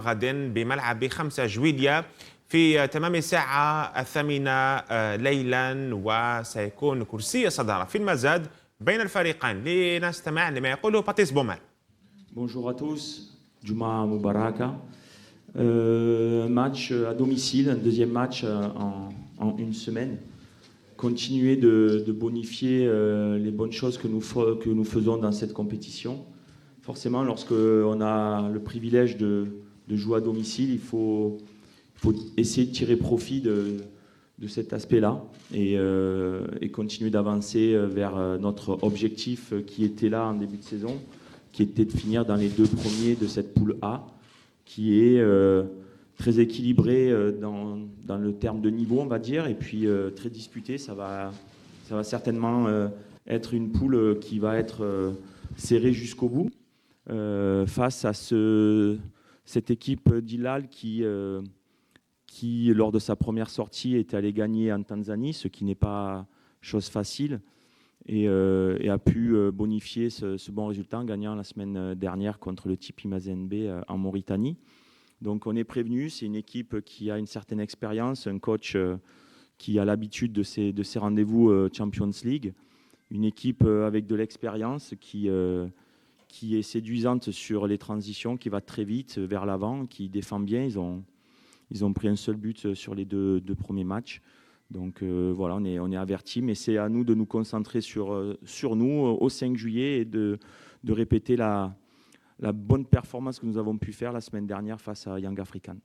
غدا بملعب 5 جويلية في تمام الساعة 8 ليلا، وسيكون كرسي الصدارة في المزاد بين الفريقين. لنستمع لما يقوله باتيس بومان. Bonjour à tous, Juma Mubaraka. Match à domicile, un deuxième match en une semaine. Continuer de bonifier les bonnes choses que nous faisons dans cette compétition. Forcément, lorsqu'on a le privilège de jouer à domicile, il faut essayer de tirer profit de cet aspect-là et continuer d'avancer vers notre objectif qui était là en début de saison, qui était de finir dans les 2 premiers de cette poule A, qui est très équilibrée dans le terme de niveau, on va dire, et puis très disputée. Ça va certainement être une poule qui va être serrée jusqu'au bout, face à cette équipe d'Hilal qui, lors de sa première sortie, est allée gagner en Tanzanie, ce qui n'est pas chose facile, et a pu bonifier ce bon résultat en gagnant la semaine dernière contre le TP Mazembe en Mauritanie. Donc on est prévenu, c'est une équipe qui a une certaine expérience, un coach qui a l'habitude de ces rendez-vous Champions League, une équipe avec de l'expérience qui est séduisante sur les transitions, qui va très vite vers l'avant, qui défend bien. Ils ont pris un seul but sur les deux premiers matchs. Donc voilà, on est avertis, mais c'est à nous de nous concentrer sur nous au 5 juillet et de répéter la bonne performance que nous avons pu faire la semaine dernière face à Young African.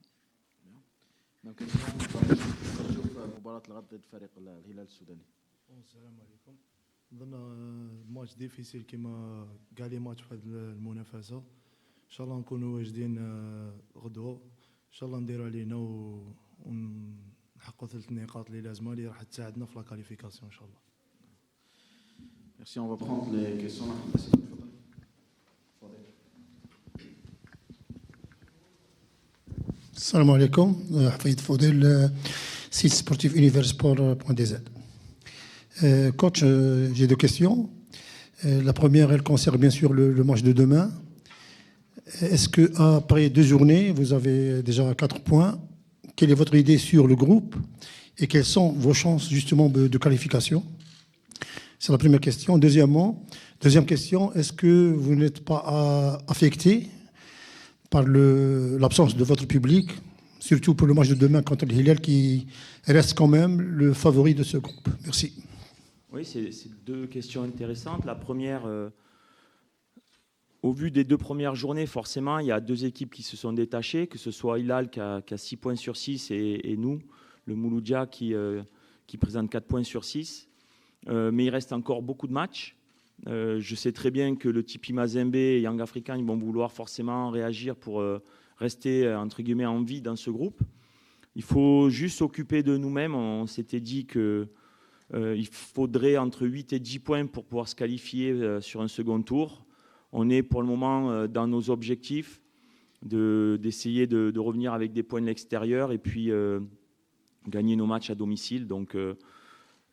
السلام عليكم. نظن ماتش ديفيسيل كيما كاع لي ماتش في هذه المنافسه. ان شاء الله نكونوا واجدين غدوه، ان شاء الله نديروا علينا ونحققوا 3 نقاط اللي لازمه اللي راح تساعدنا في لا كاليفيكاسيون ان شاء الله. Merci, on va prendre les questions. السلام عليكم، حفيظ فضيل، site sportif universport.dz. Coach, j'ai 2 questions. La première, elle concerne bien sûr le match de demain. Est-ce qu'après 2 journées, vous avez déjà 4 points? Quelle est votre idée sur le groupe et quelles sont vos chances justement de qualification? C'est la première question. Deuxième question, est-ce que vous n'êtes pas affecté par l'absence de votre public, surtout pour le match de demain contre le Hilal qui reste quand même le favori de ce groupe? Merci. Oui, c'est 2 questions intéressantes. La première, au vu des 2 premières journées, forcément, il y a 2 équipes qui se sont détachées, que ce soit Hilal qui a 6 points sur 6 et nous, le Mouloudia qui présente 4 points sur 6. Mais il reste encore beaucoup de matchs. Je sais très bien que le TP Mazembe et Young African ils vont vouloir forcément réagir pour rester entre guillemets en vie dans ce groupe. Il faut juste s'occuper de nous-mêmes. On s'était dit que il faudrait entre 8 et 10 points pour pouvoir se qualifier sur un second tour. On est pour le moment dans nos objectifs d'essayer de revenir avec des points de l'extérieur et puis gagner nos matchs à domicile. Donc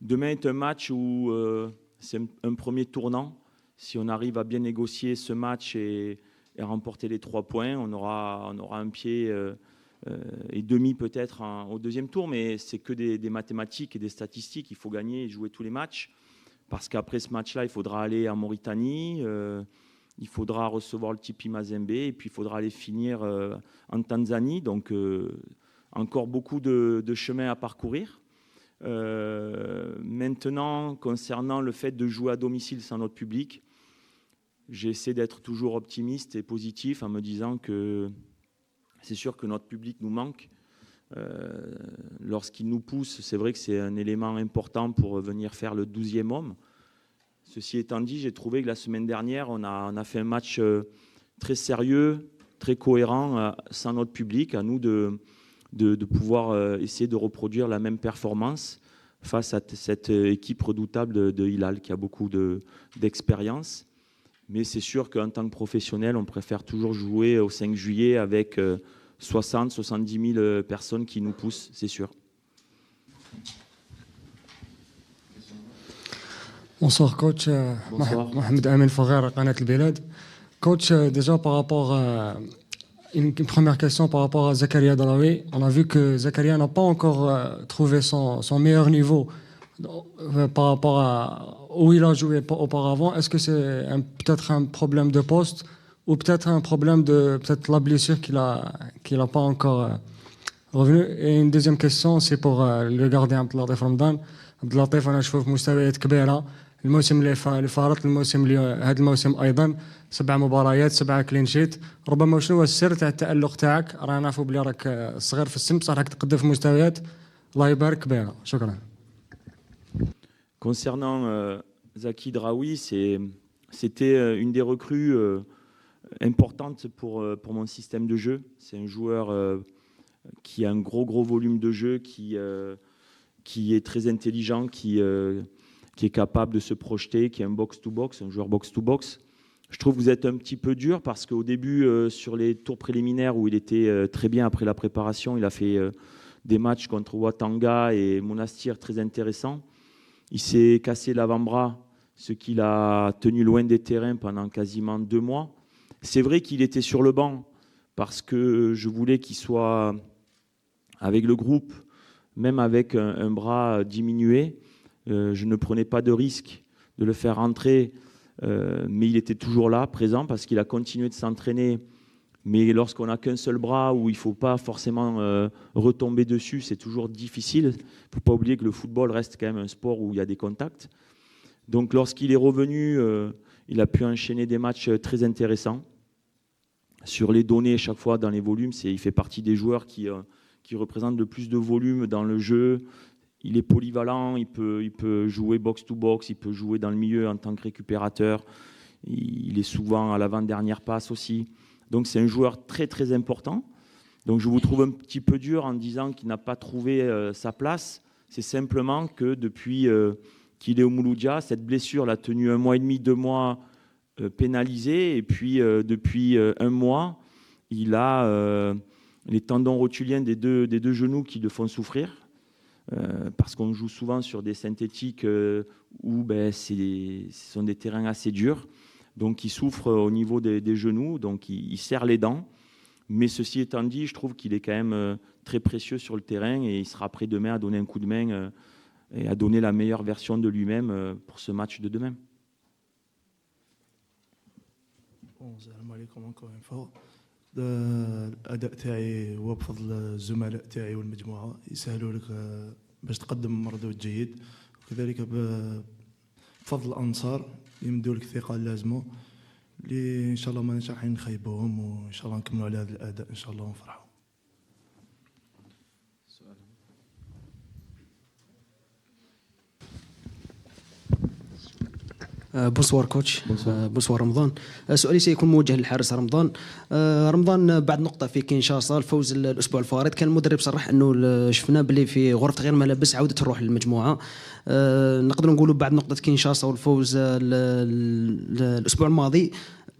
demain est un match où c'est un premier tournant. Si on arrive à bien négocier ce match et remporter les 3 points, on aura un pied et demi peut-être au deuxième tour, mais c'est que des mathématiques et des statistiques. Il faut gagner et jouer tous les matchs, parce qu'après ce match-là, il faudra aller en Mauritanie, il faudra recevoir le TP Mazembe, et puis il faudra aller finir en Tanzanie. Donc encore beaucoup de chemin à parcourir. Maintenant, concernant le fait de jouer à domicile sans notre public, j'essaie d'être toujours optimiste et positif en me disant que c'est sûr que notre public nous manque. Lorsqu'il nous pousse, c'est vrai que c'est un élément important pour venir faire le 12e homme. Ceci étant dit, j'ai trouvé que la semaine dernière, on a fait un match très sérieux, très cohérent, sans notre public. À nous de pouvoir essayer de reproduire la même performance face à cette équipe redoutable de Hilal qui a beaucoup d'expérience. Mais c'est sûr qu'en tant que professionnel, on préfère toujours jouer au 5 juillet avec 60-70 000 personnes qui nous poussent, c'est sûr. Bonsoir coach. Bonsoir. Mohamed Amin Faghar, Qanat El Belad. Coach, déjà par rapport une première question par rapport à Zakaria Draoui. On a vu que Zakaria n'a pas encore trouvé son meilleur niveau par rapport à où il a joué auparavant. Est-ce que c'est peut-être un problème de poste ou peut-être un problème de peut-être la blessure qu'il a pas encore revenu? Et une deuxième question, c'est pour le gardien Abdellatif Ramadan. Abdellatif, أنا أشوفه في مستويات كبيرة. الموسم اللي فارط الموسم اللي هذا الموسم أيضا 7 مباريات 7 كلين شيت. ربما شنو هو السر تاع التألق تاعك؟ رانا نعرفوا بلي راك صغير في السن بصح راك تقدم في مستويات الله يبارك كبيرة. شكرا. Concernant Zaki Draoui, c'était une des recrues importantes pour mon système de jeu. C'est un joueur qui a un gros volume de jeu, qui est très intelligent, qui est capable de se projeter, qui est un box-to-box, un joueur box-to-box. Je trouve que vous êtes un petit peu dur parce qu'au début, sur les tours préliminaires où il était très bien après la préparation, il a fait des matchs contre Ouattanga et Monastir très intéressants. Il s'est cassé l'avant-bras, ce qui l'a tenu loin des terrains pendant quasiment 2 mois. C'est vrai qu'il était sur le banc parce que je voulais qu'il soit avec le groupe, même avec un bras diminué. Je ne prenais pas de risque de le faire rentrer, mais il était toujours là, présent, parce qu'il a continué de s'entraîner. Mais lorsqu'on n'a qu'un seul bras, où il ne faut pas forcément retomber dessus, c'est toujours difficile. Il ne faut pas oublier que le football reste quand même un sport où il y a des contacts. Donc lorsqu'il est revenu, il a pu enchaîner des matchs très intéressants. Sur les données, chaque fois dans les volumes, il fait partie des joueurs qui représentent le plus de volume dans le jeu. Il est polyvalent, il peut jouer box-to-box, il peut jouer dans le milieu en tant que récupérateur. Il est souvent à l'avant-dernière passe aussi. Donc c'est un joueur très très important. Donc je vous trouve un petit peu dur en disant qu'il n'a pas trouvé sa place. C'est simplement que depuis qu'il est au Mouloudia, cette blessure l'a tenu 1 mois et demi, 2 mois pénalisé. Et puis depuis 1 mois, il a les tendons rotuliens des deux genoux qui le font souffrir. Parce qu'on joue souvent sur des synthétiques où ce sont des terrains assez durs. Donc il souffre au niveau des genoux, donc il serre les dents. Mais ceci étant dit, je trouve qu'il est quand même très précieux sur le terrain et il sera prêt demain à donner un coup de main et à donner la meilleure version de lui-même pour ce match de demain. السلام عليكم encore une fois. الاداء تاعي هو بفضل الزملاء تاعي والمجموعه يسهلوا لك باش تقدم مردود جيد، وكذلك بفضل الانصار يمدوا لك الثقه اللازمه اللي ان شاء الله ما راح نخيبوهم، وان شاء الله نكملوا على هذا الاداء ان شاء الله ونفرحوا. بونسوار كوتش. بونسوار رمضان. سؤالي سيكون موجه للحارس رمضان. رمضان بعد نقطة في كينشاسا الفوز الأسبوع الفارط، كان المدرب صرح أنه شفنا بلي في غرفة غير ملابس عودة الروح للمجموعة. نقدر نقولوا بعد نقطة كينشاسا والفوز الأسبوع الماضي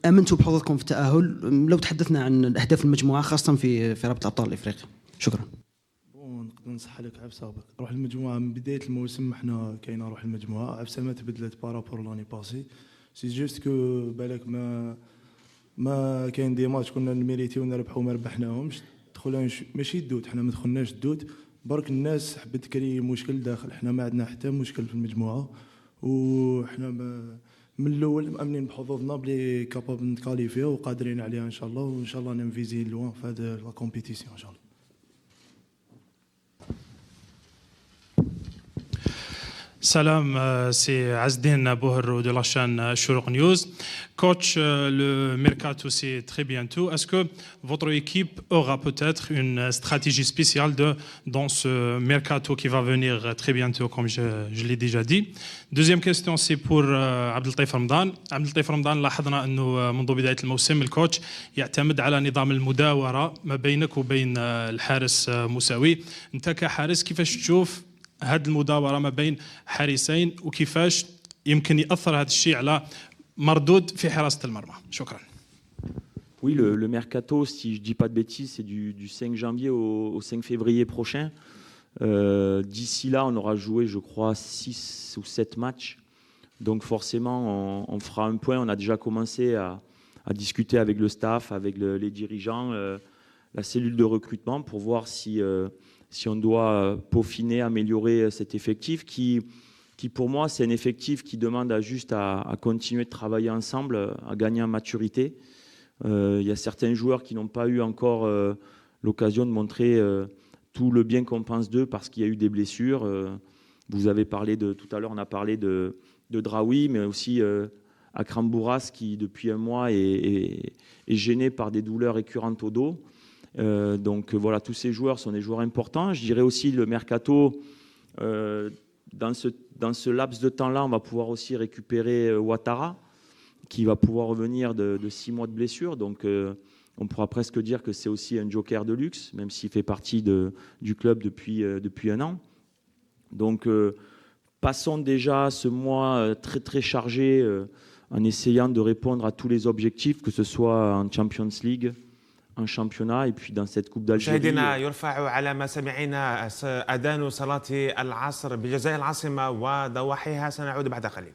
أمنتوا بحظوظكم في التأهل. لو تحدثنا عن أهداف المجموعة خاصة في رابطة أبطال إفريقيا. شكرا. نقدر نصح لك عفسه روح المجموعه من بدايه الموسم، حنا كاينه روح المجموعه، عفسه ما تبدلت بارابور لاني باسي. سي جوست كو بالك ما كاين دي ماتش كنا نميريتيو نربحوا ما ربحناهمش، دخلنا ماشي الدود، حنا ما دخلناش الدود، برك الناس حبت تكري مشكل داخل. حنا ما عندنا حتى مشكل في المجموعه، وحنا من الاول مامنين بحظوظنا بلي كابابل نتكاليفيو وقادرين عليها ان شاء الله، وان شاء الله ننفيزي لوان في هذه لا كومبيتيسيون ان شاء الله. Salam, c'est Azdin Bouherrou de la chaîne Shourouk News. Coach, le mercato c'est très bientôt. Est-ce que votre équipe aura peut-être une stratégie spéciale dans ce mercato qui va venir très bientôt, comme je l'ai déjà dit? Deuxième question, c'est pour Abdellatif Ramadan. Abdellatif Ramadan لاحظنا أنه منذ بداية الموسم الكوتش يعتمد على نظام المداورة ما بينك وبين الحارس مساوي. أنت كحارس كيفاش تشوف هذه المداورة ما بين حارسين وكيفاش يمكن يأثر هذا الشيء على مردود في حراسة المرمى؟ شكرا. Oui, le mercato, si je ne dis pas de bêtises, c'est du 5 janvier au 5 février prochain. D'ici là, on aura joué, je crois, 6 ou 7 matchs. Donc forcément, on fera un point. On a déjà commencé à discuter avec le staff, avec les dirigeants, la cellule de recrutement pour voir si on doit peaufiner, améliorer cet effectif qui pour moi, c'est un effectif qui demande juste à continuer de travailler ensemble, à gagner en maturité. Il y a certains joueurs qui n'ont pas eu encore l'occasion de montrer tout le bien qu'on pense d'eux parce qu'il y a eu des blessures. Vous avez parlé tout à l'heure, on a parlé de Draoui, mais aussi Akram Bourras qui, depuis un mois, est gêné par des douleurs récurrentes au dos. Donc voilà, tous ces joueurs sont des joueurs importants. Je dirais aussi le mercato, dans ce laps de temps-là, on va pouvoir aussi récupérer Ouattara, qui va pouvoir revenir de 6 mois de blessure. Donc on pourra presque dire que c'est aussi un joker de luxe, même s'il fait partie du club depuis un an. Donc passons déjà ce mois très très chargé en essayant de répondre à tous les objectifs, que ce soit en Champions League, en championnat et puis dans cette Coupe d'Algérie. مشاهدينا يرفع على مسامعنا أذان صلاة العصر بجزائر العاصمة وضواحيها. سنعود بعد قليل.